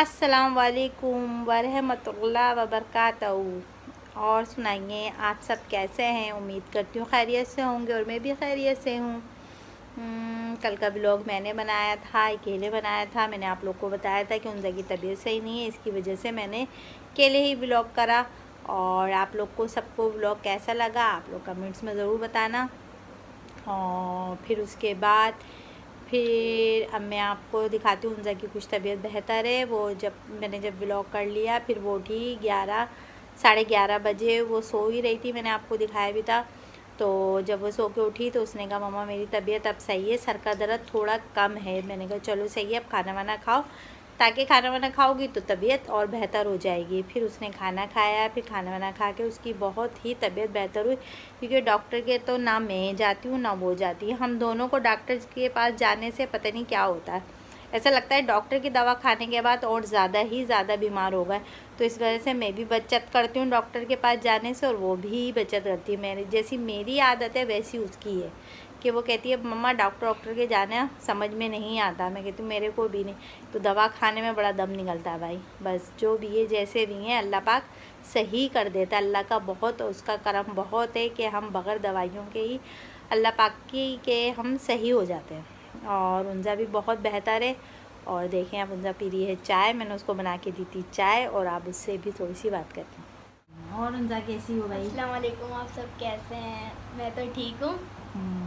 अस्सलाम वालेकुम वरहमतुल्लाह वबरकातहू। और सुनाइए, आप सब कैसे हैं? उम्मीद करती हूँ खैरियत से होंगे और मैं भी खैरियत से हूँ। कल का व्लॉग मैंने बनाया था, अकेले बनाया था। मैंने आप लोग को बताया था कि उनकी की तबीयत सही नहीं है, इसकी वजह से मैंने अकेले ही व्लॉग करा। और आप लोग को सबको व्लॉग कैसा लगा आप लोग कमेंट्स में ज़रूर बताना। और फिर उसके बाद अब मैं आपको दिखाती हूँ उनकी कुछ तबीयत बेहतर है। वो मैंने जब व्लॉग कर लिया, फिर वो उठी 11 साढ़े 11 बजे। वो सो ही रही थी, मैंने आपको दिखाया भी था। तो जब वो सो के उठी तो उसने कहा मम्मा मेरी तबीयत अब सही है, सर का दर्द थोड़ा कम है। मैंने कहा चलो सही है, अब खाना वाना खाओ, ताकि खाना वाना खाओगी तो तबीयत और बेहतर हो जाएगी। फिर उसने खाना खाया, फिर खाना वाना खा के उसकी बहुत ही तबीयत बेहतर हुई। क्योंकि डॉक्टर के तो ना मैं जाती हूँ ना वो जाती है, हम दोनों को डॉक्टर के पास जाने से पता नहीं क्या होता है। ऐसा लगता है डॉक्टर की दवा खाने के बाद और ज़्यादा बीमार हो गए। तो इस वजह से मैं भी बचत करती हूँ डॉक्टर के पास जाने से, और वो भी बचत करती है। जैसी मेरी आदत है वैसी उसकी है कि वो कहती है मम्मा डॉक्टर के जाना समझ में नहीं आता। मैं कहती हूँ मेरे को भी नहीं। तो दवा खाने में बड़ा दम निकलता है भाई। बस जो भी है जैसे भी हैं अल्लाह पाक सही कर देता है। अल्लाह का बहुत उसका करम बहुत है कि हम बग़ैर दवाइयों के ही अल्लाह पाक की के हम सही हो जाते हैं। और उनका भी बहुत बेहतर है। और देखें आप उनका पी रही है चाय, मैंने उसको बना के दी थी चाय, और आप उससे भी थोड़ी सी बात करते हैं। और उनका कैसी हो भाई? अस्सलाम वालेकुम, आप सब कैसे हैं? मैं तो ठीक हूँ।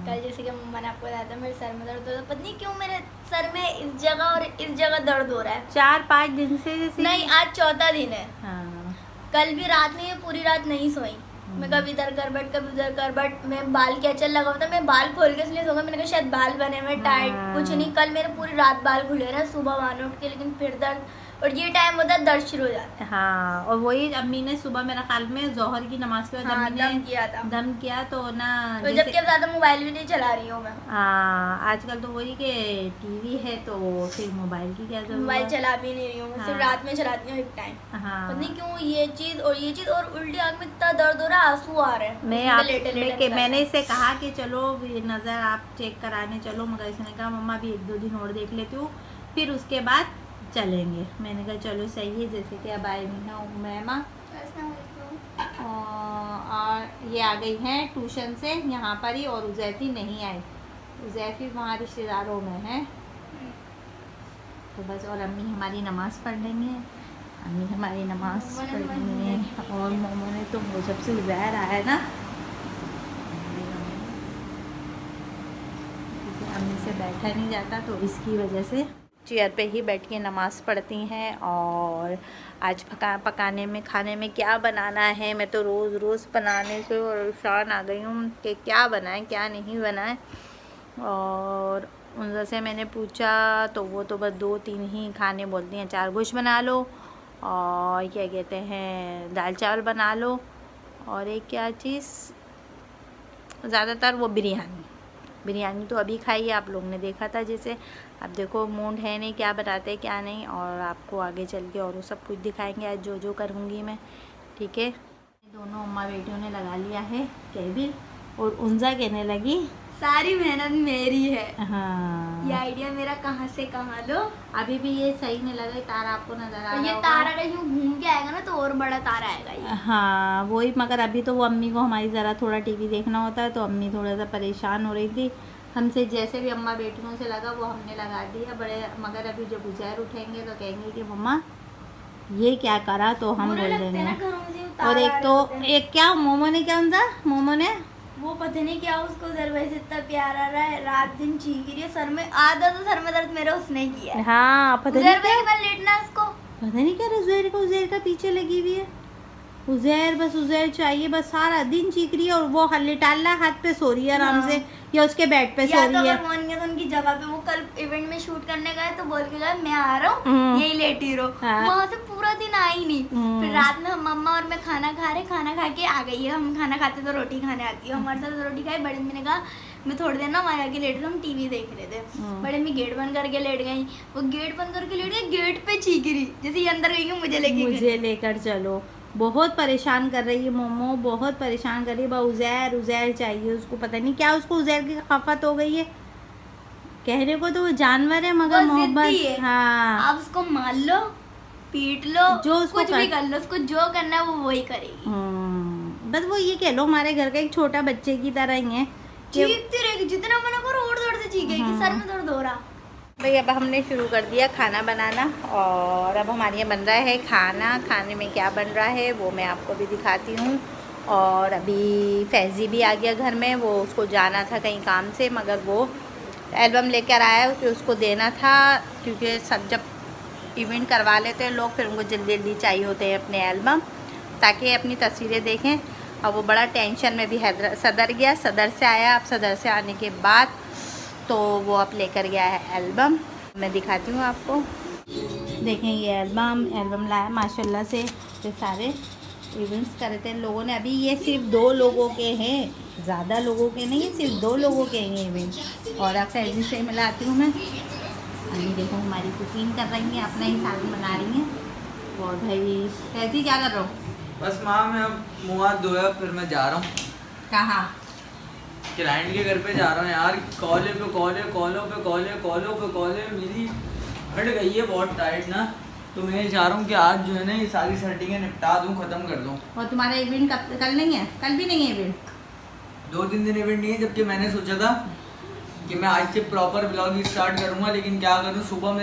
कल जैसे कि मम्मा ने आपको बताया था मेरे सर में दर्द हो रहा है। पता नहीं क्यों मेरे सर में इस जगह और इस जगह दर्द हो रहा है 4-5 दिन से जैसे नहीं, आज चौथा दिन है। हाँ। कल भी रात में पूरी रात नहीं सोई। मैं कभी इधर कर बट कभी उधर कर बट, मैं बाल के अचल लगा हुआ था, मैं बाल खोल के इसलिए सो गई। मैंने कहा शायद बाल बने हुए टाइट, कुछ नहीं। कल मेरे पूरी रात बाल खुले रहे, सुबह मान उठ के, लेकिन फिर दर्द। और ये टाइम होता है दर्द शुरू हो जाता है। हाँ, और वही अम्मी ने सुबह मेरा ख्याल में जोहर की नमाज के बाद हाँ, अम्मी ने दम किया तो ना, तो जबकि अब ज़्यादा मोबाइल भी नहीं चला रही हूँ मैं। हाँ आजकल तो वही कि टीवी है तो फिर मोबाइल की क्या जरूरत। मोबाइल चला भी नहीं रही हूँ मैं, सिर्फ रात में चलाती हूँ एक टाइम। हाँ। पता नहीं क्यों ये चीज़ और उल्टी आँख में इतना दर्द हो रहा है, आंसू आ रहे हैं। मैंने इसे कहा कि चलो नज़र आप चेक कराने चलो, मगर इसने कहा मम्मा भी 1-2 दिन और देख लेती हूँ, फिर उसके बाद चलेंगे। मैंने कहा चलो सही है। जैसे कि अब आई हुई हैं उमैमा और ये आ गई हैं ट्यूशन से यहाँ पर ही, और उज़ैफ़ी नहीं आई। उज़ैफ़ी वहाँ रिश्तेदारों में है। तो बस, और अम्मी हमारी नमाज़ पढ़ रही हैं, अम्मी हमारी नमाज़ पढ़ रही हैं। और मोमो ने तो जब से उज़ैर आया है ना, क्योंकि अम्मी से बैठा नहीं जाता तो इसकी वजह से चेयर पे ही बैठ के नमाज़ पढ़ती हैं। और आज पकाने में खाने में क्या बनाना है, मैं तो रोज़ बनाने से परेशान आ गई हूँ कि क्या बनाएं क्या नहीं बनाएं। और उनसे मैंने पूछा तो वो तो बस 2-3 ही खाने बोलती हैं। 4 गोश्त बना लो, और क्या कहते हैं दाल चावल बना लो, और एक क्या चीज़, ज़्यादातर वो बिरयानी तो अभी खाई है, आप लोग ने देखा था। जैसे अब देखो मूड है नहीं क्या बनाते क्या नहीं, और आपको आगे चल के और वो सब कुछ दिखाएंगे आज जो करूँगी मैं, ठीक है। दोनों अम्मा बेटियों ने लगा लिया है केबिल, और उनजा कहने लगी सारी मेहनत मेरी है। हाँ, ये आइडिया मेरा कहाँ से कहाँ लो। अभी भी ये सही नहीं लगा। तारा आपको नजर आ रहा है? ये तारा अगर यूँ घूम के आएगा ना तो और बड़ा तारा आएगा ये। हाँ वही, मगर अभी तो वो अम्मी को हमारी ज़रा थोड़ा टीवी देखना होता है, तो अम्मी थोड़ा सा परेशान हो रही थी हमसे। जैसे भी अम्मा बेटियों से लगा वो हमने लगा दिया बड़े। मगर अभी जब उज़ैर उठेंगे तो कहेंगे कि मम्मा ये क्या करा, तो हम बोल देंगे। और एक क्या मोमो ने क्या था, मोमो ने वो पता नहीं क्या उसको जरबे से इतना प्यार आ रहा है, रात दिन चीख रही है। सर में आधा तो सर में दर्द मेरा उसने किया है। हाँ पता नहीं क्या, लेटना उसको पता नहीं क्या उज़ैर का पीछे लगी हुई है। उज़ैर चाहिए, बस सारा दिन चीख रही है। और वो लिटाला हाथ पे सो रही है आराम से, या उसके बेड पे सो रही है। तो उनकी जगह पे वो कल इवेंट में शूट करने गए तो बोल के गए मैं आ रहा हूँ, यही लेटी रहो। वहाँ से पूरा दिन आई नहीं। फिर रात में मम्मा और मैं खाना खा रहे, खाना खा के आ गई है। हम खाना खाते तो रोटी खाने आती है, हमारे साथ रोटी खाई। बड़े मम्मी ने कहा मैं थोड़ी देर ना वहाँ आके लेट रही हूँ, हम टीवी देख रहे थे। बड़े मम्मी गेट बंद करके लेट गई। वो गेट बंद करके लेट गई, गेट पे चीख रही जैसे ये अंदर गई मुझे लेकर चलो। बहुत परेशान कर रही है मोमो, बहुत परेशान कर रही है। उज़ैर चाहिए उसको, पता नहीं क्या उसको उज़ैर की खफत हो गई है। कहने को तो वो जानवर है मगर मोहब्बत, हाँ आप उसको मान लो पीट लो, जो उसको कुछ भी कर लो, उसको जो करना है वो वही करेगी। बस वो ये कह लो हमारे घर का एक छोटा बच्चे की तरह ही है, चीखती रहेगी, जितना मना करो और जोर से चीखेगी, सर में दर्द हो रहा। भाई अब हमने शुरू कर दिया खाना बनाना, और अब हमारे यहाँ बन रहा है खाना। खाने में क्या बन रहा है वो मैं आपको भी दिखाती हूँ। और अभी फैज़ी भी आ गया घर में, वो उसको जाना था कहीं काम से, मगर वो एल्बम लेकर आया कि उसको देना था, क्योंकि सब जब इवेंट करवा लेते हैं लोग फिर उनको जल्दी जल्दी चाहिए होते हैं अपने एल्बम, ताकि अपनी तस्वीरें देखें। और वो बड़ा टेंशन में भी सदर गया, सदर से आया। अब सदर से आने के बाद तो वो अब लेकर गया है एल्बम। मैं दिखाती हूँ आपको, देखें ये एल्बम लाया माशाल्लाह से। ये सारे इवेंट्स करे थे लोगों ने। अभी ये सिर्फ 2 लोगों के हैं, ज़्यादा लोगों के नहीं है, सिर्फ 2 लोगों के हैं इवेंट। और अब फैज़ी से मिलाती हूँ मैं। अभी देखो हमारी कुकिंग कर रही हैं, अपना ही सालन बना रही हैं। और भाई फैज़ी क्या कर रहा हूँ? बस माँ मैं अब मुँह हाथ धोया, फिर मैं जा रहा हूँ। कहाँ? क्लाइंट के घर पे जा रहा हूँ यार। कॉलों पे कॉलें मेरी हट गई है बहुत टाइट ना, तो मैं चाह रहा हूँ कि आज जो है ना ये सारी सेटिंगें निपटा दूँ, ख़त्म कर दूँ। और तुम्हारा इवेंट कल नहीं है? कल भी नहीं है इवेंट? 2-3 दिन इवेंट नहीं है, जबकि मैंने सोचा था कि मैं आज से प्रॉपर ब्लॉग स्टार्ट करूँगा, लेकिन क्या करूँ, सुबह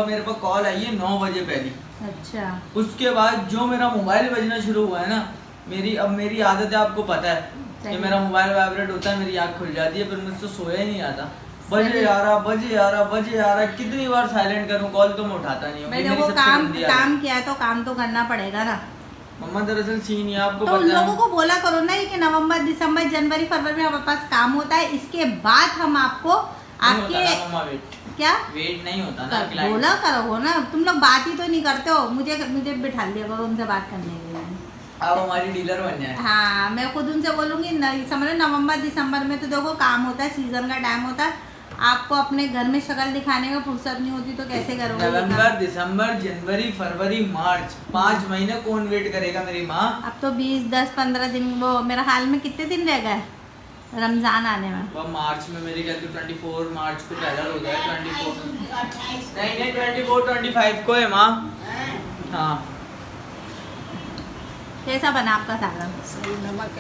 मेरे पास कॉल आई है 9 बजे पहली। अच्छा। उसके बाद जो मेरा मोबाइल बजना शुरू हुआ है ना, मेरी आदत है, आपको पता है कि मेरा मोबाइल वाइब्रेट होता है, मेरी आँख खुल जाती है, फिर मुझसे सोया ही नहीं आता। बजे आ रहा, कितनी बार साइलेंट करूं कॉल तो मैं उठाता नहीं हूं। देखो काम किया है तो काम तो करना पड़ेगा ना मम्मा। दरअसल सीन है आपको तो पता है, उन लोगों को बोला करो ना कि नवंबर, दिसंबर, जनवरी, फरवरी में हमारे पास काम होता है, इसके बाद हम आपको आपके क्या वेट नहीं होता ना, बोला करो ना। तुम लोग बात ही तो नहीं करते हो, मुझे बिठा दिया करो उनसे बात करने के लिए। आप हमारी डीलर बन जाए। हाँ, मैं खुद उनसे बोलूँगी, समझ लो नवंबर दिसंबर में तो देखो काम होता है, सीजन का टाइम होता है। आपको अपने घर में शक्ल दिखाने का फुर्सत नहीं होती तो कैसे करोगे? नवंबर, दिसंबर, जनवरी, फरवरी, मार्च, 5 महीने कौन वेट करेगा मेरी माँ। अब तो 20, 10, 15 दिन, वो मेरा हाल में कितने दिन रह गए रमजान आने में? वो मार्च में मेरे ख्याल से 24 मार्च को पैदा हो गया। 24 नहीं 24, 25 को है माँ। हाँ। कैसा बना आपका सालन?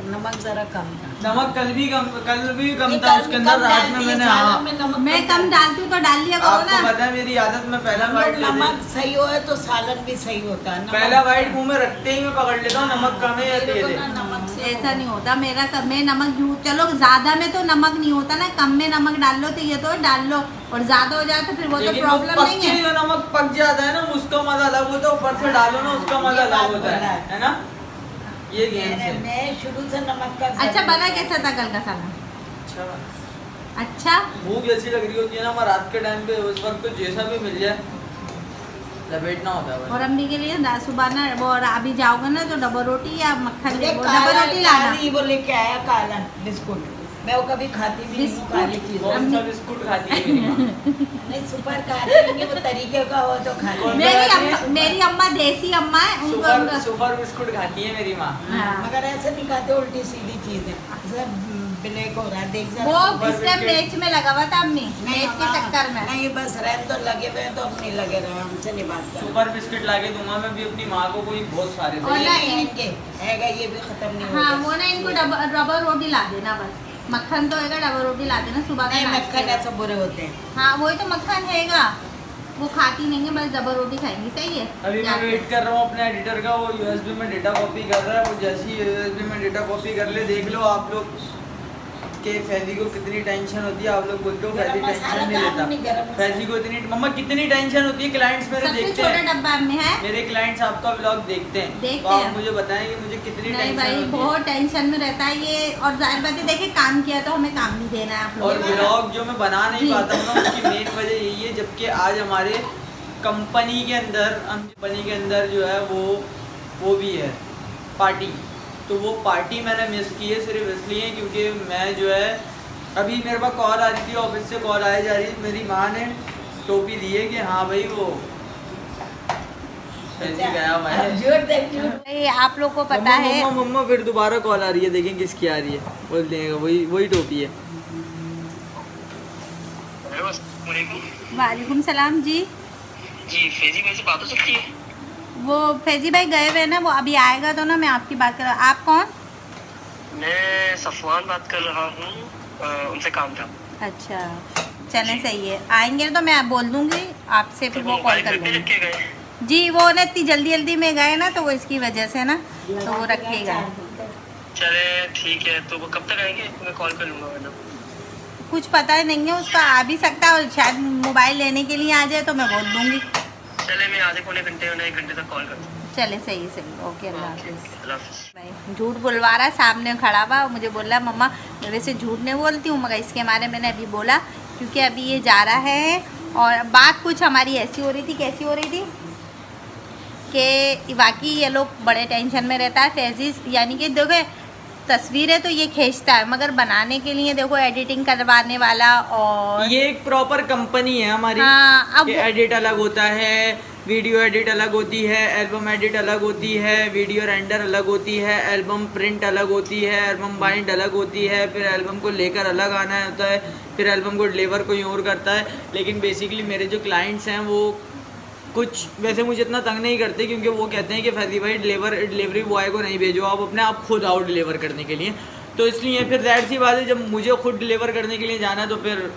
नमक जरा कम था। नमक कल भी कम था उसके अंदर। रात में मैंने मैं कम डालती हूँ तो डाल लिया करो ना। आपको पता है मेरी आदत, में पहला बाइट नमक सही हो तो सालन भी सही होता है। पहला बाइट मुंह में रखते ही मैं पकड़ लेता हूँ, नमक कम है या तेज है। ऐसा नहीं होता मेरा। मैं नमक चलो ज्यादा में तो नमक नहीं होता ना, कम में नमक डाल लो तो ये तो डाल लो, और ज्यादा हो जाए तो फिर वो तो प्रॉब्लम नहीं है। जो नमक पक जाता है ना उसका मजा अलग होता है, ऊपर से डालो ना उसका मजा अलग होता है ना। ये गेम है। मैं शुरू से नमक का। अच्छा बना कैसा था कल का सालन? अच्छा भूख जैसी लग रही होती है ना मैं रात के टाइम पे, उस वक्त तो जैसा भी मिल जाए लपेटना होता है। और अम्मी के लिए सुबह ना वो, अभी जाओगे ना तो डबल रोटी या मक्खन, डबल रोटी लाना। वो लेके आया काला बिस्कुट, मैं वो कभी खाती भी नहीं काली चीज। कौन सा बिस्कुट खाती है मेरी माँ? नहीं सुपर खाती, वो तरीके का हो तो खाती। मेरी अम्मा देसी अम्मा है, उनको सुपर बिस्कुट खाती है मेरी माँ। मगर ऐसे नहीं खाते, उल्टी सीधी चीज है, ब्लैक हो रहा है देख वो इसलिए प्लेट में लगा हुआ था अम्मी, प्लेट के चक्कर में। नहीं बस रैम तो लगे हुए तो अपने लगे रहे, हमसे नहीं बात कर। सुपर बिस्किट लाके दूंगा मैं भी अपनी माँ को, कोई बहुत सारे और ना इनके हैगा ये भी खत्म नहीं होगा। हाँ वो ना इनको डबल रोटी ला देना बस। मक्खन तो हैगा, डबल रोटी ला देना सुबह का। मक्खन ऐसा बुरे होते हैं। हाँ वही तो मक्खन हैगा, वो खाती नहीं है, बस डबल रोटी खाएंगी। सही है। अभी मैं वेट कर रहा हूँ अपने एडिटर का, वो यूएसबी में डेटा कॉपी कर रहा है। वो जैसी यूएसबी में डेटा कॉपी कर ले, देख लो आप लोग के फैजी को कितनी टेंशन होती है। आप लोग बोलते हो फैजी टेंशन नहीं लेता, फैजी को इतनी मम्मा कितनी टेंशन होती है। क्लाइंट्स मेरे देखते हैं, डब्बा में है मेरे क्लाइंट्स आपका व्लॉग देखते हैं, तो आप मुझे बताएं कि मुझे कितनी टेंशन होती है। बहुत टेंशन में रहता है ये, और जाहिर बात है देखिए काम किया तो हमें काम नहीं देना है आप लोग। और व्लॉग जो मैं बना नहीं पाता हूँ ना उसकी मेन वजह यही है, जबकि आज हमारे कंपनी के अंदर जो है वो भी है पार्टी, तो वो पार्टी मैंने मिस की है सिर्फ इसलिए क्योंकि मैं जो है अभी मेरे पास कॉल आ रही थी, ऑफिस से कॉल आई जा रही थी, मेरी माँ ने टोपी दी है कि हाँ भाई वो गया भाई। आप लोग को पता है मम्मा फिर दोबारा कॉल आ रही है, देखें किसकी आ रही है, बोल देगा वही टोपी है। वालेकुम सलाम जी। जी फैजी मेरे से बात हो सकती है? वो फैजी भाई गए हुए ना, वो अभी आएगा तो ना मैं आपकी बात कर रहा हूँ। आप कौन? मैं सफवान बात कर रहा हूँ, उनसे काम था। अच्छा चलें, सही है, आएंगे तो मैं बोल दूंगी आपसे, फिर वो कॉल कर मोबाइल रख के गए? जी वो ना इतनी जल्दी जल्दी में गए ना, तो वो इसकी वजह से ना, तो वो रख के गए। चले ठीक है, तो वो कब तक आएंगे? मैं कॉल कर लूँगा वरना। कुछ पता नहीं है उसका, आ भी सकता है और शायद मोबाइल लेने के लिए आ जाए, तो मैं बोल दूंगी। चले मैं आधे पौने घंटे या 1 घंटे तक कॉल कर दूँ। चले सही सही, ओके अल्लाह हाफिज़। अल्लाह हाफिज़। भाई झूठ बुलवा रहा है, सामने खड़ा हुआ, मुझे बोल रहा मम्मा मैं वैसे झूठ नहीं बोलती हूँ, मगर इसके बारे में मैंने अभी बोला क्योंकि अभी ये जा रहा है। और बात कुछ हमारी ऐसी हो रही थी, कैसी हो रही थी कि बाकी ये लोग बड़े टेंशन में रहता है फैजीज, यानी कि देखो तस्वीरें तो ये खींचता है, मगर बनाने के लिए देखो एडिटिंग करवाने वाला, और ये एक प्रॉपर कंपनी है हमारी। हाँ, अब एडिट अलग होता है, वीडियो एडिट अलग होती है, एल्बम एडिट अलग होती है, वीडियो रेंडर अलग होती है, एल्बम प्रिंट अलग होती है, एल्बम बाइंड अलग होती है, फिर एल्बम को लेकर अलग आना होता है, फिर एल्बम को डिलीवर कोई और करता है। लेकिन बेसिकली मेरे जो क्लाइंट्स हैं वो कुछ वैसे मुझे इतना तंग नहीं करते, क्योंकि वो कहते हैं कि फैजी भाई डिलीवरी बॉय को नहीं भेजो, आप अपने आप खुद आओ डिलीवर करने के लिए। तो इसलिए फिर ज़ाहिर सी बात है, जब मुझे खुद डिलीवर करने के लिए जाना है तो फिर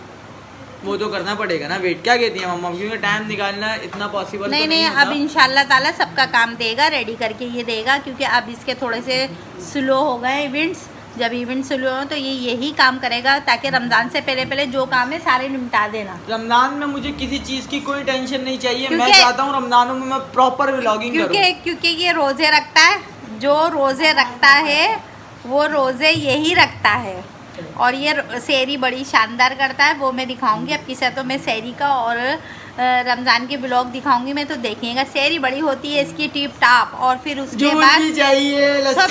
वो तो करना पड़ेगा ना वेट। क्या कहती हैं मम्मा? क्योंकि टाइम निकालना इतना पॉसिबल नहीं, अब इंशाल्लाह ताला सबका काम देगा, रेडी करके ये देगा, क्योंकि अब इसके थोड़े से स्लो हो गए इवेंट्स। जब इवेंट स्लो हो तो ये यही काम करेगा, ताकि रमज़ान से पहले जो काम है सारे निपटा देना। रमज़ान में मुझे किसी चीज़ की कोई टेंशन नहीं चाहिए। मैं चाहता हूँ रमज़ानों में मैं प्रॉपर व्लॉगिंग करूँ, क्योंकि ये रोज़े रखता है, जो रोज़े रखता है वो रोज़े यही रखता है, और ये सेहरी बड़ी शानदार करता है, वो मैं दिखाऊंगी आपके साथ। तो मैं सेहरी का और रमज़ान के ब्लॉग दिखाऊंगी मैं, तो देखिएगा सेहरी बड़ी होती है इसकी टिप टाप, और फिर उसके बाद सब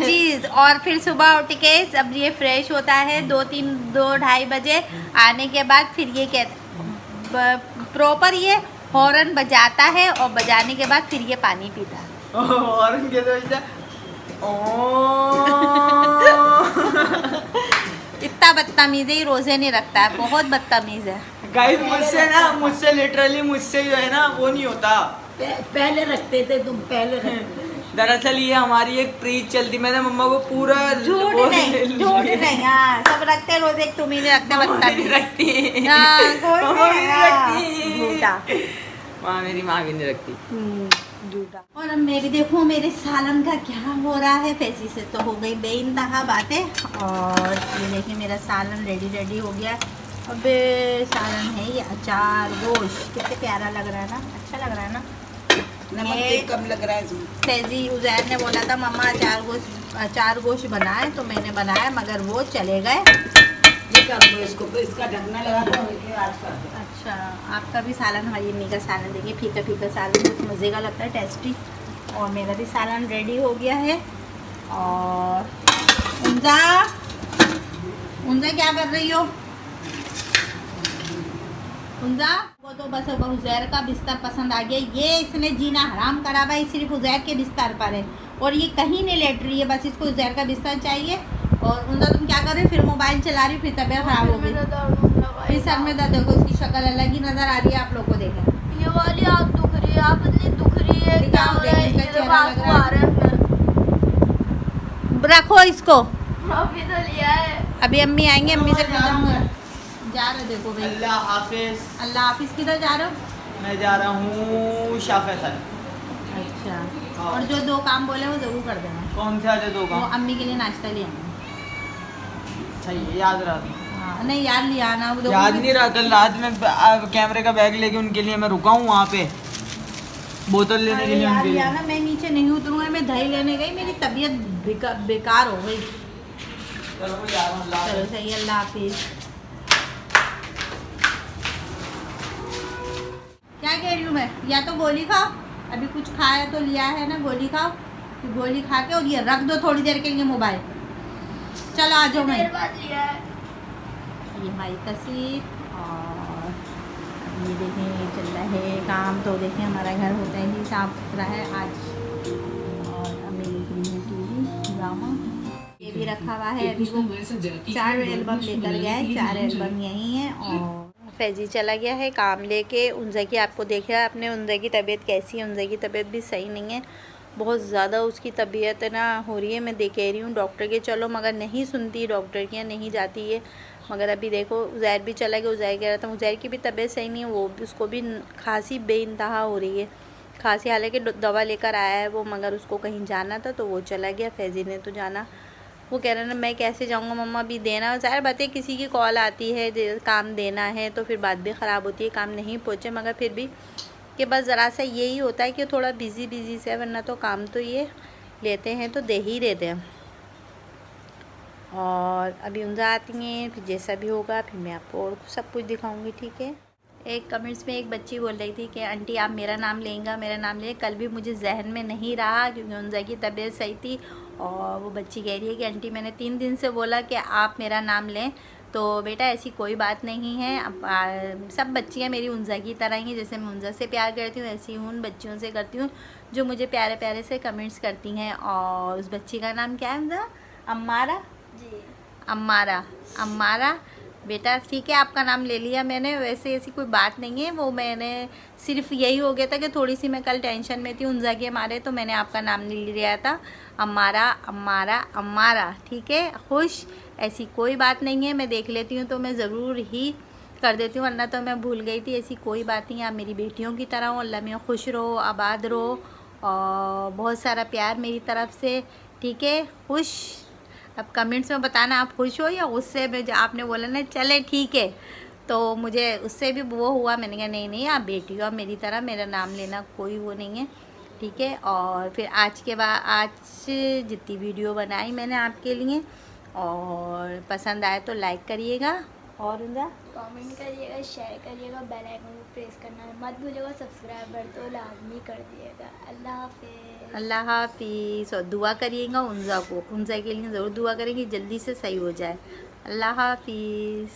चीज़, और फिर सुबह उठ के जब ये फ्रेश होता है 2-2-2-2:30 बजे आने के बाद, फिर ये कहता प्रॉपर ये हॉर्न बजाता है, और बजाने के बाद फिर ये पानी पीता है। हॉर्न कैसे इतना बदतमीज़ है, ये रोज़े नहीं रखता है, बहुत बदतमीज़ है। गाइस मुझसे लिटरली मुझसे जो है ना वो नहीं होता। पहले रखते थे तुम, पहले रखते थे। दरअसल ये हमारी एक प्रीच चलती, मैंने मम्मा को पूरा झूठ नहीं, हाँ सब रखते रोज़े, तुम ही नहीं रखते, बदतमीज़ रखती। हाँ, झूठा। मेरी माँ भी नहीं रखती। झूठा। और अब मैं भी देखूँ मेरे सालन का क्या हो रहा है। फैसी से तो हो गई बेइंतहा बातें, और ये देखिए मेरा सालन रेडी हो गया। अब सालन है ये अचार गोश्त, कितने प्यारा लग रहा है ना, अच्छा लग रहा है ना। नमक कम लग रहा है इसमें। फैजी उज़ैर ने बोला था मम्मा अचार गोश्त बनाए, तो मैंने बनाया, मगर वो चले गए। इसको इसका ढकना लगा दो। अच्छा, आपका भी सालन, हमारी अम्मी का सालन देखिए, फीका फीका सालन बहुत मज़े का लगता है, टेस्टी। और मेरा भी सालन रेडी हो गया है। और उनजा क्या कर रही हो? उनजा वो तो बस अब उज़ैर का बिस्तर पसंद आ गया, ये इसने जीना हराम करा हुआ है, सिर्फ उज़ैर के बिस्तर पर है, और ये कहीं नहीं लेट रही है, बस इसको उज़ैर का बिस्तर चाहिए। और उनका तुम क्या कर रही हो? फिर मोबाइल चला रही, फिर तबीयत खराब हो गई, फिर सर में दर्द। देखो उसकी शक्ल अलग ही नजर आ रही है, आप लोग को देखें। ये वाली आँख दुख रही है, आप इतनी दुख रही है, क्या हो रहा है? ये देखो आँसू आ रहे हैं। रखो इसको, अभी तो लिया है। अभी अम्मी आएंगे, अम्मी से पूछूंगा। जा रहे देखो भाई, अल्लाह हाफिज। अल्लाह हाफिज। किधर जा रहे हो? मैं जा रहा हूँ शाह फैसल। अच्छा, और जो 2 काम बोले वो जरूर कर देना। कौन से आज 2 वो काम? अम्मी के लिए नाश्ता ले आना। सही है, याद रहा। हाँ नहीं यार, ले आना। याद नहीं रहा, कल रात में कैमरे का बैग लेके उनके लिए मैं रुका हूँ वहाँ पे, बोतल लेने के लिए उनके लिए। यार मैं नीचे नहीं उतरूँगा, मैं दही लेने गई, मेरी तबीयत बेकार हो गई। चलो सही है, अल्लाह हाफिज। क्या कह रही हूँ मैं? या तो गोली खाओ, अभी कुछ खाया तो लिया है ना, गोली खाओ, तो गोली खा के और ये रख दो थोड़ी देर के लिए मोबाइल। चलो आ जाओ। मैं देर बाद लिया है। ये हमारी तस्वीर, और ये देखें ये चल रहा है काम, तो देखें हमारा घर होता ही साफ सुथरा है आज। और अब मेरी टीवी ड्रामा ये भी रखा हुआ है, अभी वो 4 एल्बम लेकर गया है, 4 एल्बम यही है। और फैजी चला गया है काम लेके। उनजा की आपको देखा आपने, उनजा की तबीयत कैसी है। उनजा की तबीयत भी सही नहीं है, बहुत ज़्यादा उसकी तबीयत ना हो रही है। मैं देख रही हूँ डॉक्टर के, चलो मगर नहीं सुनती डॉक्टर की, नहीं जाती है। मगर अभी देखो उज़ैर भी चला गया। उज़ैर कह रहा था, उज़ैर की भी तबीयत सही नहीं है, वो उसको भी खांसी बेइंतहा हो रही है। खांसी हालांकि दवा लेकर आया है वो, मगर उसको कहीं जाना था तो वो चला गया। फैजी ने तो जाना, वो कह रहा ना मैं कैसे जाऊँगा मम्मा, अभी देना। ज़ाहिर बात है किसी की कॉल आती है, काम देना है तो फिर बात भी ख़राब होती है, काम नहीं पहुँचे। मगर फिर भी कि बस ज़रा सा यही होता है कि थोड़ा बिज़ी से, वरना तो काम तो ये लेते हैं तो दे ही देते हैं। और अभी उनजा आती हैं, फिर जैसा भी होगा फिर मैं आपको और सब कुछ दिखाऊंगी, ठीक है। एक कमेंट्स में एक बच्ची बोल रही थी कि आंटी आप मेरा नाम लेंगे, मेरा नाम लें। कल भी मुझे जहन में नहीं रहा क्योंकि उनजा की तबीयत सही थी। और वो बच्ची कह रही है कि आंटी मैंने 3 दिन से बोला कि आप मेरा नाम लें। तो बेटा ऐसी कोई बात नहीं है। अब सब बच्चियाँ मेरी उनजा की तरह ही, जैसे मैं उनजा से प्यार करती हूँ ऐसी हूँ उन बच्चियों से करती हूँ जो मुझे प्यारे प्यारे से कमेंट्स करती हैं। और उस बच्ची का नाम क्या है उनजा? अम्मारा जी, अम्मारा बेटा, ठीक है आपका नाम ले लिया मैंने। वैसे ऐसी कोई बात नहीं है, वो मैंने सिर्फ यही हो गया था कि थोड़ी सी मैं कल टेंशन में थी उनजा के मारे, तो मैंने आपका नाम नहीं लिया था। अम्मारा, ठीक है। खुश, ऐसी कोई बात नहीं है। मैं देख लेती हूँ तो मैं ज़रूर ही कर देती हूँ, वरना तो मैं भूल गई थी। ऐसी कोई बात नहीं है, आप मेरी बेटियों की तरह हो। अल्लाह में खुश रहो, आबाद रहो और बहुत सारा प्यार मेरी तरफ से, ठीक है। खुश। अब कमेंट्स में बताना आप खुश हो या उससे में जो आपने बोला ना चले ठीक है, तो मुझे उससे भी वो हुआ। मैंने कहा नहीं आप बेटी हो, आप मेरी तरह, मेरा नाम लेना कोई वो नहीं है, ठीक है। और फिर आज जितनी वीडियो बनाई मैंने आपके लिए, और पसंद आए तो लाइक करिएगा और उनका कमेंट करिएगा, शेयर करिएगा, बेल आइकन को प्रेस करना मत भूलिएगा, सब्सक्राइबर तो लाजमी कर दिएगा। अल्लाह हाफिज़। अल्लाह हाफिज़। और दुआ करिएगा उनजा के लिए ज़रूर दुआ करेंगे, जल्दी से सही हो जाए। अल्लाह हाफिज़।